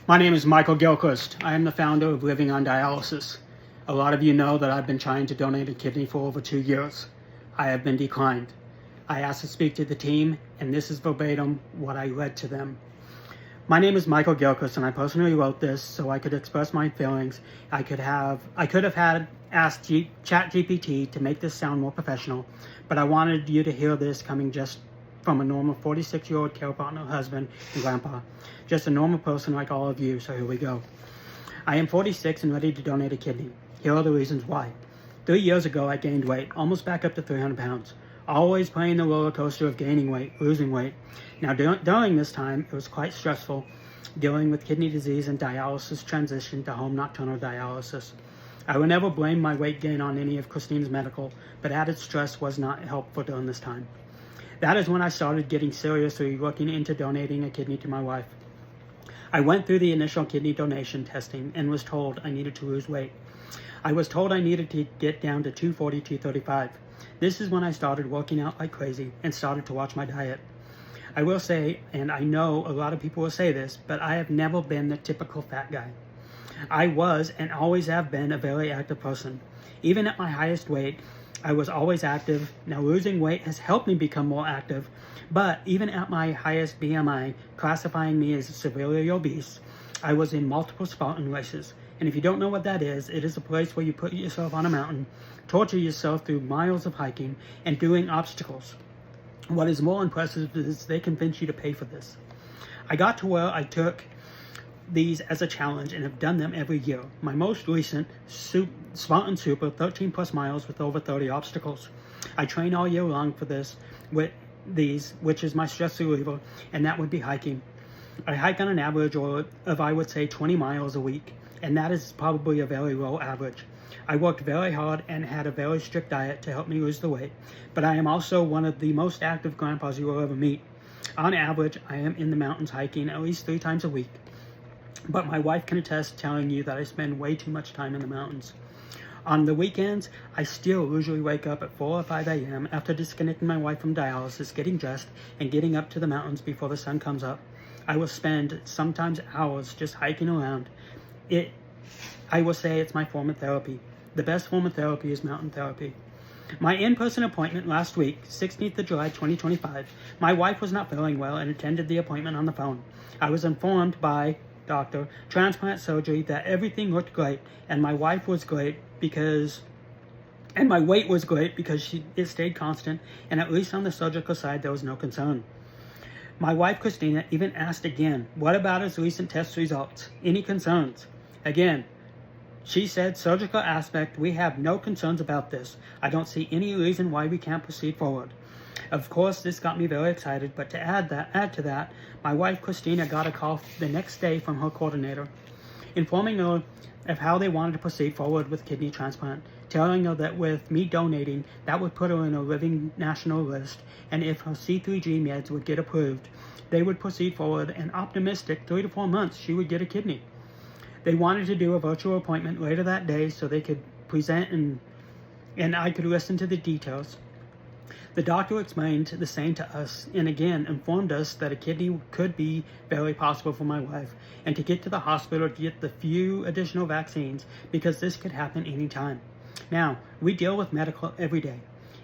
My name is Michael Gilchrist. I am the founder of Living on Dialysis. A lot of you know that I've been trying to donate a kidney for over 2 years. I have been declined. I asked to speak to the team, and this is verbatim what I read to them. My name is Michael Gilchrist, and I personally wrote this so I could express my feelings. I could have asked ChatGPT to make this sound more professional, but I wanted you to hear this coming just from a normal 46-year-old Carepartner husband and grandpa. Just a normal person like all of you, so here we go. I am 46 and ready to donate a kidney. Here are the reasons why. 3 years ago, I gained weight, almost back up to 300 pounds. Always playing the roller coaster of gaining weight, losing weight. Now, during this time, it was quite stressful, dealing with kidney disease and dialysis transition to home nocturnal dialysis. I would never blame my weight gain on any of Christina's medical, but added stress was not helpful during this time. That is when I started getting seriously looking into donating a kidney to my wife. I went through the initial kidney donation testing and was told I needed to lose weight. I was told I needed to get down to 240, 235. This is when I started working out like crazy and started to watch my diet. I will say, and I know a lot of people will say this, but I have never been the typical fat guy. I was and always have been a very active person. Even at my highest weight, I was always active. Now, losing weight has helped me become more active, but even at my highest BMI, classifying me as severely obese, I was in multiple Spartan races. And if you don't know what that is, it is a place where you put yourself on a mountain, torture yourself through miles of hiking, and doing obstacles. What is more impressive is they convince you to pay for this. I got to where I took these as a challenge and have done them every year. My most recent Spartan Super, 13 plus miles with over 30 obstacles. I train all year long for this with these, which is my stress reliever, and that would be hiking. I hike on an average of, I would say, 20 miles a week, and that is probably a very low average. I worked very hard and had a very strict diet to help me lose the weight, but I am also one of the most active grandpas you will ever meet. On average, I am in the mountains hiking at least 3 times a week. But my wife can attest, telling you that I spend way too much time in the mountains. On the weekends, I still usually wake up at 4 or 5 a.m. after disconnecting my wife from dialysis, getting dressed, and getting up to the mountains before the sun comes up. I will spend sometimes hours just hiking around. I will say it's my form of therapy. The best form of therapy is mountain therapy. My in-person appointment last week, 16th of July 2025, my wife was not feeling well and attended the appointment on the phone. I was informed by doctor, transplant surgery, that everything looked great, and my wife was great and my weight was great because it stayed constant, and at least on the surgical side there was no concern. My wife Christina even asked again, what about his recent test results? Any concerns? Again, she said, surgical aspect, we have no concerns about this. I don't see any reason why we can't proceed forward. Of course, this got me very excited, but to add to that, my wife Christina got a call the next day from her coordinator, informing her of how they wanted to proceed forward with kidney transplant, telling her that with me donating, that would put her in a living national list, and if her C3G meds would get approved, they would proceed forward, and optimistic 3 to 4 months she would get a kidney. They wanted to do a virtual appointment later that day so they could present and I could listen to the details. The doctor explained the same to us and again informed us that a kidney could be very possible for my wife and to get to the hospital to get the few additional vaccines because this could happen anytime. Now, we deal with medical every day,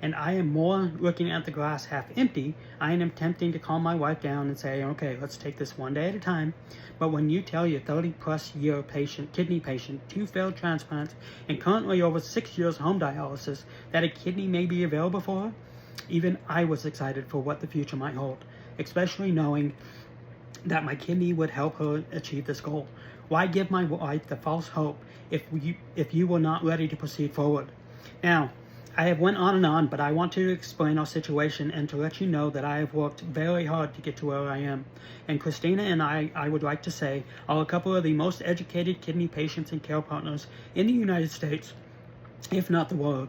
and I am more looking at the glass half empty. I am attempting to calm my wife down and say, okay, let's take this one day at a time. But when you tell your 30-plus year kidney patient, 2 failed transplants, and currently over 6 years home dialysis, that a kidney may be available for her, even I was excited for what the future might hold, especially knowing that my kidney would help her achieve this goal. Why give my wife the false hope if you were not ready to proceed forward? Now, I have went on, but I want to explain our situation and to let you know that I have worked very hard to get to where I am. And Christina and I would like to say, are a couple of the most educated kidney patients and care partners in the United States, if not the world.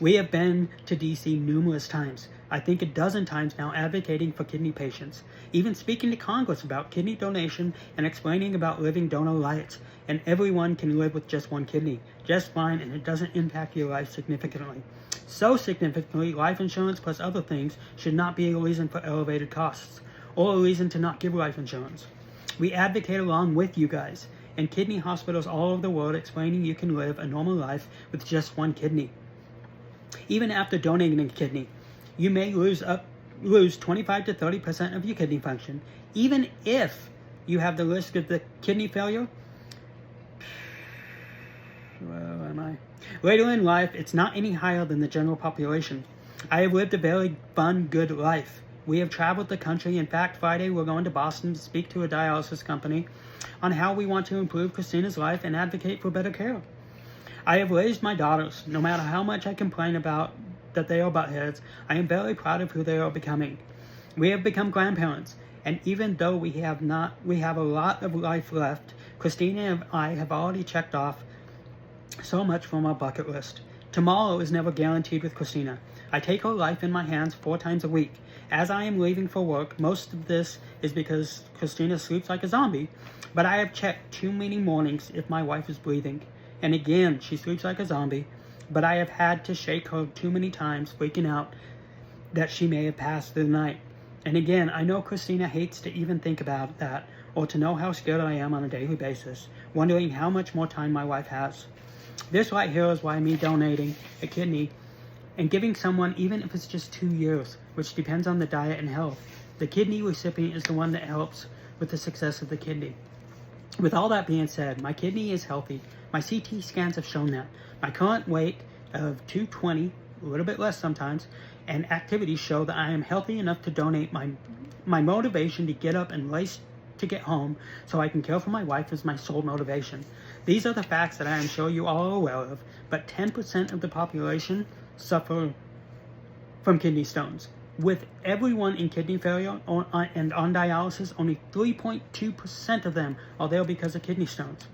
We have been to DC numerous times, I think a dozen times now, advocating for kidney patients, even speaking to Congress about kidney donation and explaining about living donor rights, and everyone can live with just one kidney, just fine, and it doesn't impact your life significantly. So significantly, life insurance plus other things should not be a reason for elevated costs, or a reason to not give life insurance. We advocate along with you guys, and kidney hospitals all over the world explaining you can live a normal life with just one kidney. Even after donating a kidney, you may lose 25 to 30% of your kidney function. Even if you have the risk of the kidney failure, where am I? Later in life, it's not any higher than the general population. I have lived a very fun, good life. We have traveled the country. In fact, Friday we're going to Boston to speak to a dialysis company on how we want to improve Christina's life and advocate for better care. I have raised my daughters. No matter how much I complain about that they are buttheads, I am very proud of who they are becoming. We have become grandparents, and even though we have a lot of life left, Christina and I have already checked off so much from our bucket list. Tomorrow is never guaranteed with Christina. I take her life in my hands 4 times a week. As I am leaving for work, most of this is because Christina sleeps like a zombie, but I have checked too many mornings if my wife is breathing. And again, she sleeps like a zombie, but I have had to shake her too many times, freaking out that she may have passed through the night. And again, I know Christina hates to even think about that, or to know how scared I am on a daily basis, wondering how much more time my wife has. This right here is why me donating a kidney and giving someone, even if it's just 2 years, which depends on the diet and health, the kidney recipient is the one that helps with the success of the kidney. With all that being said, my kidney is healthy. My CT scans have shown that. My current weight of 220, a little bit less sometimes, and activities show that I am healthy enough to donate. My motivation to get up and race to get home so I can care for my wife is my sole motivation. These are the facts that I am sure you all are aware of, but 10% of the population suffer from kidney stones. With everyone in kidney failure and on dialysis, only 3.2% of them are there because of kidney stones.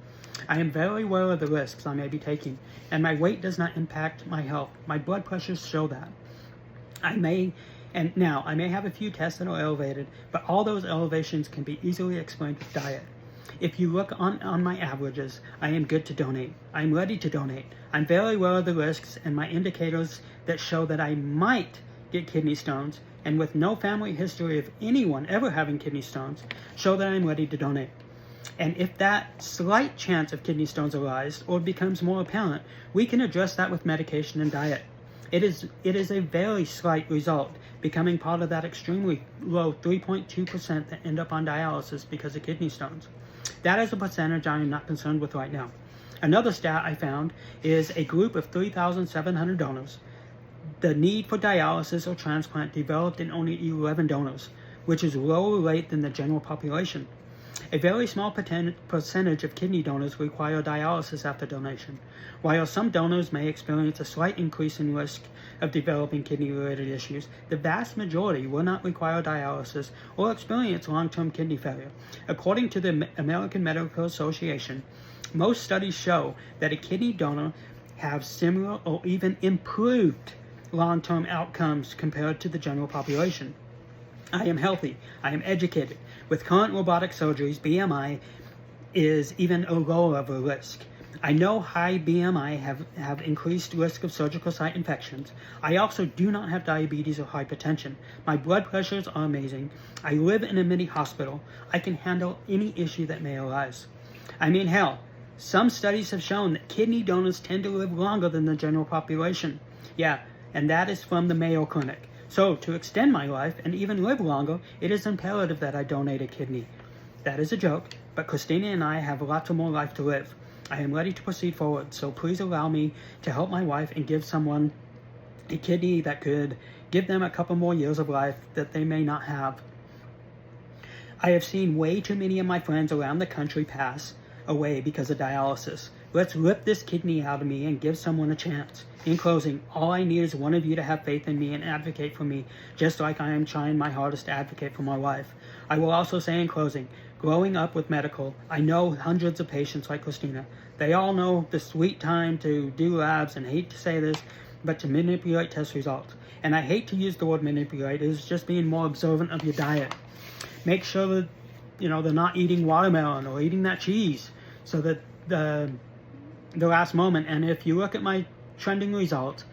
I am very aware of the risks I may be taking, and my weight does not impact my health. My blood pressures show that. I may have a few tests that are elevated, but all those elevations can be easily explained with diet. If you look on my averages, I am good to donate. I am ready to donate. I'm very aware of the risks and my indicators that show that I might get kidney stones, and with no family history of anyone ever having kidney stones, show that I'm ready to donate. And if that slight chance of kidney stones arises or becomes more apparent, we can address that with medication and diet. It is a very slight result, becoming part of that extremely low 3.2% that end up on dialysis because of kidney stones. That is a percentage I am not concerned with right now. Another stat I found is a group of 3,700 donors. The need for dialysis or transplant developed in only 11 donors, which is lower rate than the general population. A very small percentage of kidney donors require dialysis after donation. While some donors may experience a slight increase in risk of developing kidney-related issues, the vast majority will not require dialysis or experience long-term kidney failure. According to the American Medical Association, most studies show that a kidney donor have similar or even improved long-term outcomes compared to the general population. I am healthy. I am educated. With current robotic surgeries, BMI is even a lower of a risk. I know high BMI have increased risk of surgical site infections. I also do not have diabetes or hypertension. My blood pressures are amazing. I live in a mini hospital. I can handle any issue that may arise. I mean, hell, some studies have shown that kidney donors tend to live longer than the general population. Yeah, and that is from the Mayo Clinic. So, to extend my life and even live longer, it is imperative that I donate a kidney. That is a joke, but Christina and I have lots of more life to live. I am ready to proceed forward, so please allow me to help my wife and give someone a kidney that could give them a couple more years of life that they may not have. I have seen way too many of my friends around the country pass away because of dialysis. Let's rip this kidney out of me and give someone a chance. In closing, all I need is one of you to have faith in me and advocate for me, just like I am trying my hardest to advocate for my wife. I will also say in closing, growing up with medical, I know hundreds of patients like Christina. They all know the sweet time to do labs, and hate to say this, but to manipulate test results. And I hate to use the word manipulate, it's just being more observant of your diet. Make sure that, they're not eating watermelon or eating that cheese, so that the last moment. And if you look at my trending results,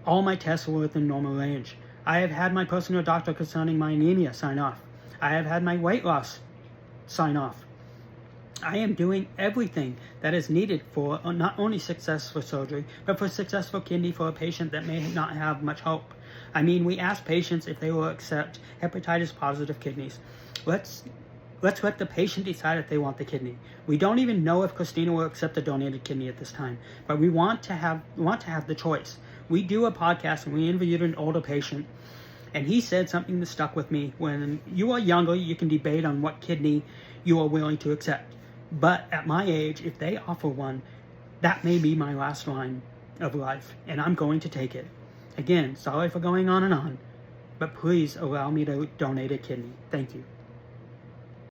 all my tests were within normal range. I have had my personal doctor concerning my anemia sign off. I have had my weight loss sign off. I am doing everything that is needed for not only successful surgery, but for successful kidney for a patient that may not have much hope. I mean, we ask patients if they will accept hepatitis positive kidneys. Let's let the patient decide if they want the kidney. We don't even know if Christina will accept a donated kidney at this time, but we want to have the choice. We do a podcast and we interviewed an older patient, and he said something that stuck with me. When you are younger, you can debate on what kidney you are willing to accept. But at my age, if they offer one, that may be my last line of life, and I'm going to take it. Again, sorry for going on and on, but please allow me to donate a kidney. Thank you.